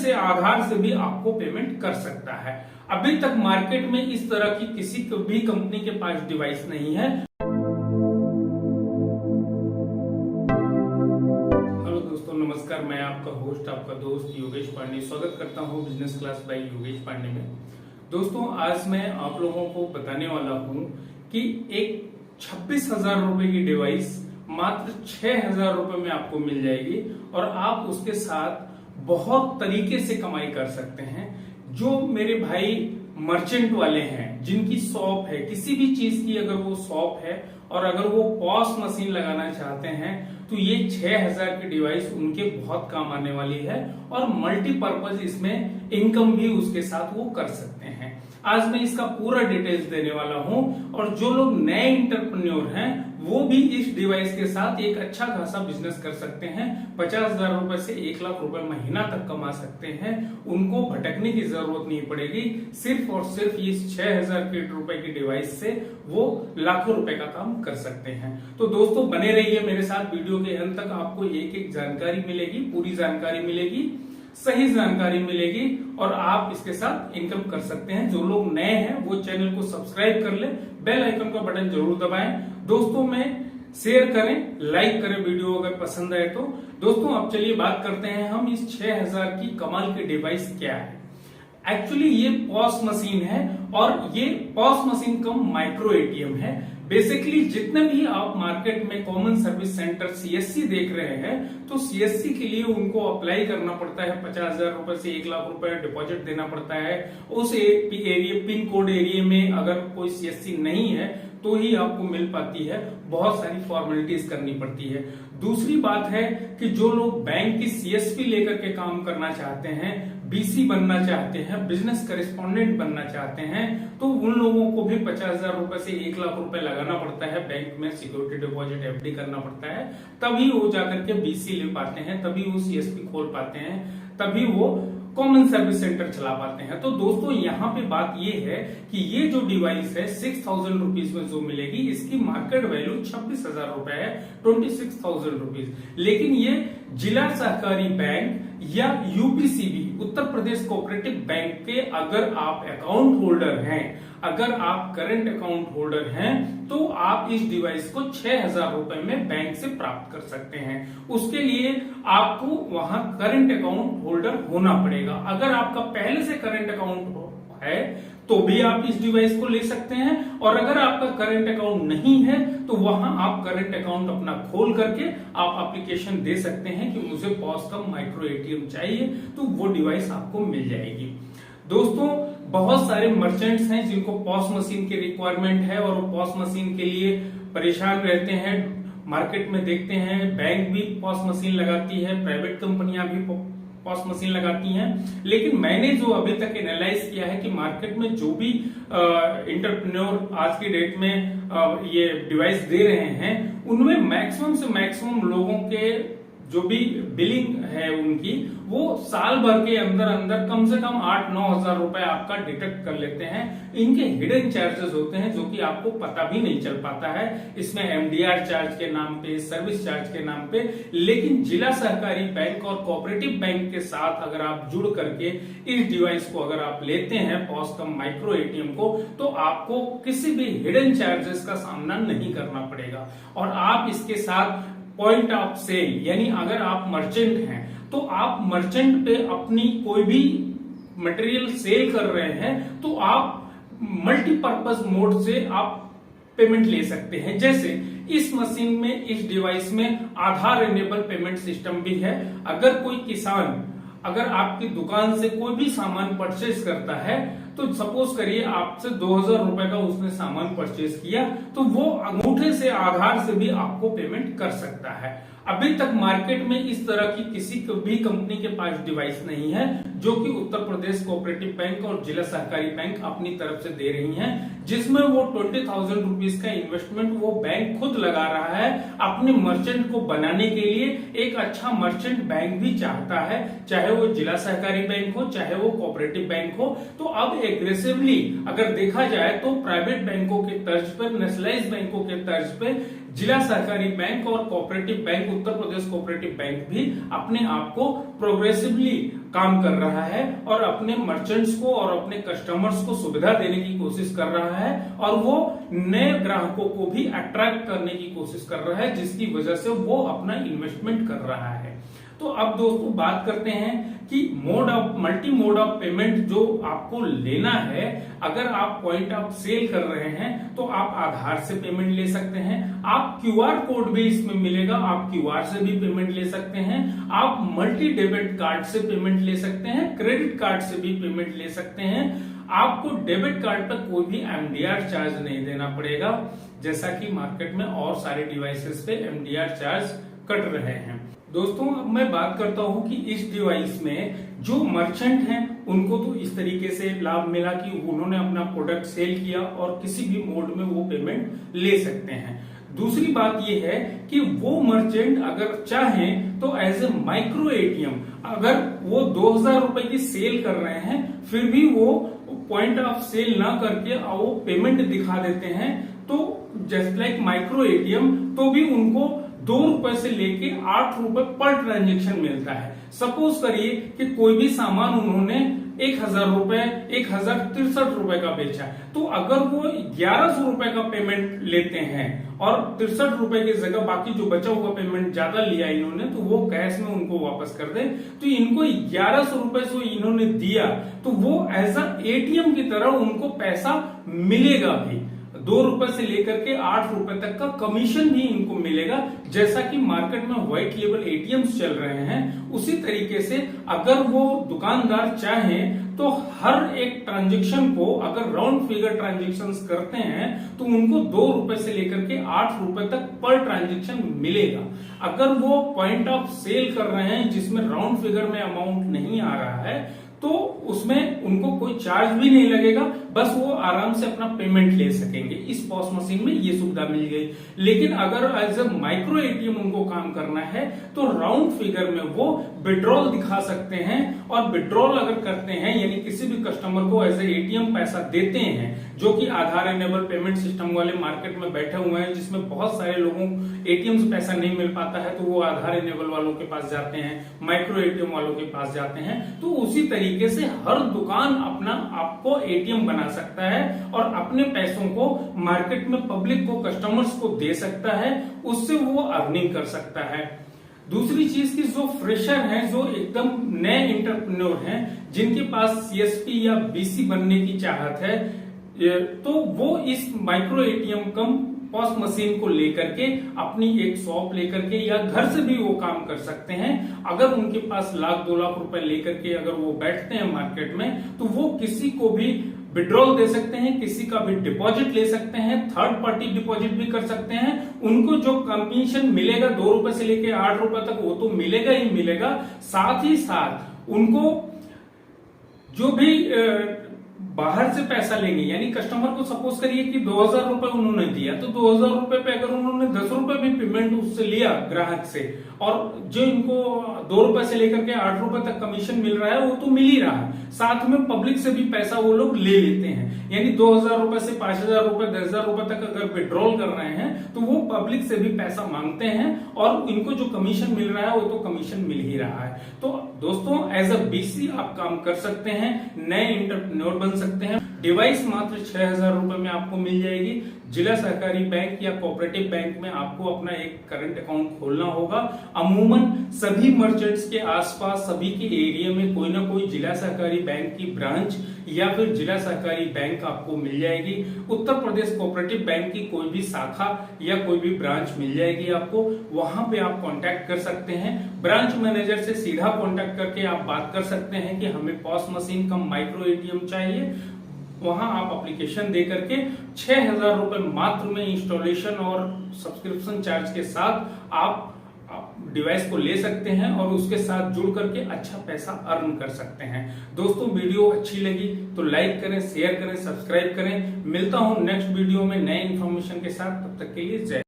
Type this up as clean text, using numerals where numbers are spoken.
से आधार से भी आपको पेमेंट कर सकता है। अभी तक मार्केट में इस तरह की किसी भी कंपनी के पास डिवाइस नहीं है। हेलो दोस्तों, नमस्कार। मैं आपका होस्ट, आपका दोस्त योगेश पांडे स्वागत करता हूं business class by Yogesh Pandey में। दोस्तों, आज मैं आप लोगों को बताने वाला हूं कि एक 26,000 रुपए की डिवाइस मात्र 6,000 रुपए में आपको मिल जाएगी और आप उसके साथ बहुत तरीके से कमाई कर सकते हैं। जो मेरे भाई मर्चेंट वाले हैं, जिनकी शॉप है, किसी भी चीज की अगर वो शॉप है और अगर वो पॉस मशीन लगाना चाहते हैं तो ये 6,000 की डिवाइस उनके बहुत काम आने वाली है और मल्टीपर्पज इसमें इनकम भी उसके साथ वो कर सकते हैं। आज मैं इसका पूरा डिटेल्स देने वाला हूं और जो लोग नए इंटरप्रेन्योर हैं वो भी इस डिवाइस के साथ एक अच्छा खासा बिजनेस कर सकते हैं। 50,000 रुपए से 1,00,000 रुपए महीना तक कमा सकते हैं। उनको भटकने की जरूरत नहीं पड़ेगी। सिर्फ और सिर्फ इस 6,000 रुपए की डिवाइस से वो लाखों रुपए का काम कर सकते हैं। तो दोस्तों, बने रहिए मेरे साथ। वीडियो के अंत तक आपको एक एक जानकारी मिलेगी, पूरी जानकारी मिलेगी, सही जानकारी मिलेगी और आप इसके साथ इनकम कर सकते हैं। जो लोग नए हैं वो चैनल को सब्सक्राइब कर ले, बेल आइकन का बटन जरूर दबाएं, दोस्तों में शेयर करें, लाइक करें वीडियो अगर पसंद आए तो। दोस्तों, अब चलिए बात करते हैं हम इस 6,000 की कमाल की डिवाइस क्या है। एक्चुअली ये पॉस मशीन है और ये पॉस मशीन कम माइक्रो एटीएम है। बेसिकली जितने भी आप मार्केट में कॉमन सर्विस सेंटर सीएससी देख रहे हैं तो सीएससी के लिए उनको अप्लाई करना पड़ता है। 50,000 रुपए से 1,00,000 रुपए डिपॉजिट देना पड़ता है। उस एरिया पिन कोड एरिया में अगर कोई सीएससी नहीं है तो ही आपको मिल पाती है। बहुत सारी फॉर्मेलिटीज करनी पड़ती है। दूसरी बात है कि जो लोग बैंक की सीएसपी लेकर के काम करना चाहते हैं, बीसी बनना चाहते हैं, बिजनेस करेस्पॉन्डेंट बनना चाहते हैं, तो उन लोगों को भी 50,000 रुपए से 1,00,000 रुपए लगाना पड़ता है। बैंक में सिक्योरिटी डिपॉजिट एफडी करना पड़ता है, तभी वो जाकर के बीसी ले पाते हैं, तभी वो सीएसपी खोल पाते हैं, तभी वो कॉमन सर्विस सेंटर चला पाते हैं। तो दोस्तों, यहाँ पे बात ये है कि ये जो डिवाइस है 6,000 रुपीज में जो मिलेगी, इसकी मार्केट वैल्यू 26,000 रुपए है, 26,000 रुपीज। लेकिन ये जिला सहकारी बैंक या यूपीसीबी उत्तर प्रदेश कोऑपरेटिव बैंक के अगर आप अकाउंट होल्डर हैं, अगर आप करंट अकाउंट होल्डर हैं, तो आप इस डिवाइस को 6,000 रुपए में बैंक से प्राप्त कर सकते हैं। उसके लिए आपको वहां करंट अकाउंट होल्डर होना पड़ेगा। अगर आपका पहले से करंट अकाउंट है तो भी आप इस डिवाइस को ले सकते हैं और अगर आपका करंट अकाउंट नहीं है तो वहां आप करंट अकाउंट अपना खोल करके आप एप्लीकेशन दे सकते हैं कि मुझे पॉस का माइक्रो एटीएम चाहिए, तो वो डिवाइस आपको मिल जाएगी। दोस्तों, बहुत सारे मर्चेंट्स हैं जिनको पॉस मशीन की रिक्वायरमेंट है और वो पॉस मशीन के लिए परेशान रहते हैं। मार्केट में देखते हैं बैंक भी पॉस मशीन लगाती है, प्राइवेट कंपनियां भी पॉस मशीन लगाती हैं। लेकिन मैंने जो अभी तक एनालाइज किया है कि मार्केट में जो भी इंटरप्रेन्योर आज की डेट में ये डिवाइस दे रहे हैं, उनमें मैक्सिमम से मैक्सिमम लोगों के जो भी बिलिंग है उनकी, वो साल भर के अंदर अंदर कम से कम 8-9 हजार रुपए आपका डिटेक्ट कर लेते हैं। इनके हिडन चार्जेस होते हैं जो कि आपको पता भी नहीं चल पाता है। इसमें एमडीआर चार्ज के नाम पे, सर्विस चार्ज के नाम पे। लेकिन जिला सहकारी बैंक और कोऑपरेटिव बैंक के साथ अगर आप जुड़ करके इस डिवाइस को अगर आप लेते हैं, पॉस कम माइक्रो एटीएम को, तो आपको किसी भी हिडन चार्जेस का सामना नहीं करना पड़ेगा और आप इसके साथ पॉइंट ऑफ सेल, यानी अगर आप मर्चेंट हैं तो आप मर्चेंट पे अपनी कोई भी मटेरियल सेल कर रहे हैं तो आप मल्टीपर्पज मोड से आप पेमेंट ले सकते हैं। जैसे इस मशीन में, इस डिवाइस में आधार इनेबल पेमेंट सिस्टम भी है। अगर कोई किसान अगर आपकी दुकान से कोई भी सामान परचेज करता है, तो सपोज करिए आपसे 2,000 रुपए का उसने सामान परचेज किया, तो वो अंगूठे से आधार से भी आपको पेमेंट कर सकता है। अभी तक मार्केट में इस तरह की किसी भी कंपनी के पास डिवाइस नहीं है जो कि उत्तर प्रदेश कोऑपरेटिव बैंक और जिला सहकारी बैंक अपनी तरफ से दे रही हैं, जिसमें वो 20,000 रुपीज का इन्वेस्टमेंट वो बैंक खुद लगा रहा है अपने मर्चेंट को बनाने के लिए। एक अच्छा मर्चेंट बैंक भी चाहता है, चाहे वो जिला सहकारी बैंक हो, चाहे वो कोऑपरेटिव बैंक हो। तो अब एग्रेसिवली अगर देखा जाए तो प्राइवेट बैंकों के तर्ज पर, नेशनलाइज्ड बैंकों के तर्ज पर जिला सहकारी बैंक और cooperative bank, Uttar Pradesh cooperative bank भी अपने आप को प्रोग्रेसिवली काम कर रहा है और अपने मर्चेंट्स को और अपने कस्टमर्स को सुविधा देने की कोशिश कर रहा है और वो नए ग्राहकों को भी अट्रैक्ट करने की कोशिश कर रहा है, जिसकी वजह से वो अपना इन्वेस्टमेंट कर रहा है। तो अब दोस्तों बात करते हैं कि मल्टी मोड ऑफ पेमेंट जो आपको लेना है। अगर आप पॉइंट ऑफ सेल कर रहे हैं तो आप आधार से पेमेंट ले सकते हैं, आप क्यूआर कोड भी इसमें मिलेगा, आप क्यूआर से भी पेमेंट ले सकते हैं, आप मल्टी डेबिट कार्ड से पेमेंट ले सकते हैं, क्रेडिट कार्ड से भी पेमेंट ले सकते हैं। आपको डेबिट कार्ड पर कोई भी एमडीआर चार्ज नहीं देना पड़ेगा, जैसा कि मार्केट में और सारे डिवाइसेस पे एमडीआर चार्ज कट रहे हैं। दोस्तों अब मैं बात करता हूं कि इस डिवाइस में जो मर्चेंट हैं उनको तो इस तरीके से लाभ मिला कि उन्होंने अपना प्रोडक्ट सेल किया और किसी भी मोड में वो पेमेंट ले सकते हैं। दूसरी बात ये है कि वो मर्चेंट अगर चाहें तो एज ए माइक्रो एटीएम, अगर वो 2000 रुपए की सेल कर रहे हैं फिर भी वो पॉइंट ऑफ सेल ना करके वो पेमेंट दिखा देते हैं, तो जस्ट लाइक माइक्रो एटीएम, तो भी उनको 2 रुपए से लेके 8 रुपए पर ट्रांजेक्शन मिलता है। सपोज करिए कि कोई भी सामान उन्होंने 1000 रुपए 1063 रुपए का बेचा, तो अगर वो 1100 रुपए का पेमेंट लेते हैं और 63 रुपए की जगह बाकी जो बचा हुआ पेमेंट ज्यादा लिया इन्होंने, तो वो कैश में उनको वापस कर दे, तो इनको 1100 रुपए जो इन्होंने दिया तो वो एज अ एटीएम की तरह उनको पैसा मिलेगा भी। 2 रुपए से लेकर के 8 रुपए तक का कमीशन भी इनको मिलेगा। जैसा कि मार्केट में व्हाइट लेबल एटीएम्स चल रहे हैं, उसी तरीके से अगर वो दुकानदार चाहें तो हर एक ट्रांजेक्शन को अगर राउंड फिगर ट्रांजेक्शन करते हैं तो उनको 2 रुपए से लेकर के 8 रुपए तक पर ट्रांजेक्शन मिलेगा। अगर वो पॉइंट ऑफ सेल कर रहे हैं जिसमें राउंड फिगर में अमाउंट नहीं आ रहा है, तो उसमें उनको कोई चार्ज भी नहीं लगेगा, बस वो आराम से अपना पेमेंट ले सकेंगे। इस पॉस मशीन में ये सुविधा मिल गई। लेकिन अगर एज ए माइक्रो एटीएम उनको काम करना है तो राउंड फिगर में वो विड्रॉल दिखा सकते हैं, और विड्रॉल अगर करते हैं यानी किसी भी कस्टमर को एज ए एटीएम पैसा देते हैं, जो कि आधार एनेबल पेमेंट सिस्टम वाले मार्केट में बैठे हुए हैं, जिसमें बहुत सारे लोगों एटीएम से पैसा नहीं मिल पाता है, तो वो आधार एनेबल वालों के पास जाते हैं, माइक्रो एटीएम वालों के पास जाते हैं। तो उसी तरीके से हर दुकान अपना आपको एटीएम बना सकता है और अपने पैसों को मार्केट में पब्लिक को, कस्टमर्स को दे सकता है, उससे वो अर्निंग कर सकता है। दूसरी चीज की जो फ्रेशर हैं, जो एकदम नए एंटरप्रेन्योर हैं, जिनके पास सीएसपी या बीसी बनने की चाहत है, तो वो इस माइक्रो एटीएम कम पॉस मशीन को लेकर के अपनी एक शॉप लेकर के या घर से भी वो काम कर सकते हैं। अगर उनके पास 1,00,000 2 लाख रुपए लेकर के अगर वो बैठते हैं मार्केट में, तो वो किसी को भी विड्रॉल दे सकते हैं, किसी का भी डिपॉजिट ले सकते हैं, थर्ड पार्टी डिपॉजिट भी कर सकते हैं। उनको जो कमीशन मिलेगा 2 रुपए से लेके 8 रुपए तक, वो तो मिलेगा ही मिलेगा। साथ ही साथ उनको जो भी बाहर से पैसा लेंगे, यानी कस्टमर को सपोज करिए कि 2000 रुपए उन्होंने दिया, तो 2000 रुपए पे अगर उन्होंने 10 रुपए भी पेमेंट उससे लिया ग्राहक से, और जो इनको 2 रुपए से लेकर के 8 रुपए तक कमीशन मिल रहा है, वो तो मिल ही रहा है, साथ में पब्लिक से भी पैसा वो लोग ले लेते हैं। यानी 2000 रुपए से 5000 रुपए 10,000 रुपए तक अगर विड्रॉल कर रहे हैं, तो वो पब्लिक से भी पैसा मांगते हैं और इनको जो कमीशन मिल रहा है वो तो कमीशन मिल ही रहा है। तो दोस्तों एज अ बीसी आप काम कर सकते हैं, नए एंटरप्रेन्योर बन सकते हैं। डिवाइस मात्र 6000 रुपए में आपको मिल जाएगी। जिला सहकारी बैंक या कोऑपरेटिव बैंक में आपको अपना एक करंट अकाउंट खोलना होगा। अमूमन सभी मर्चेंट्स के आसपास, सभी के एरिया में कोई ना कोई जिला सहकारी बैंक की ब्रांच या फिर जिला सहकारी बैंक आपको मिल जाएगी। उत्तर प्रदेश कोऑपरेटिव बैंक की कोई भी शाखा या कोई भी ब्रांच मिल जाएगी आपको, वहां पे आप कांटेक्ट कर सकते हैं। ब्रांच मैनेजर से सीधा कांटेक्ट करके आप बात कर सकते हैं कि हमें पॉस मशीन कम माइक्रो एटीएम चाहिए। वहां आप एप्लीकेशन दे करके 6000 रुपए मात्र में इंस्टॉलेशन और सब्सक्रिप्शन चार्ज के साथ आप डिवाइस को ले सकते हैं और उसके साथ जुड़ करके अच्छा पैसा अर्न कर सकते हैं। दोस्तों वीडियो अच्छी लगी तो लाइक करें, शेयर करें, सब्सक्राइब करें। मिलता हूं नेक्स्ट वीडियो में नए इन्फॉर्मेशन के साथ, तब तक के लिए जय।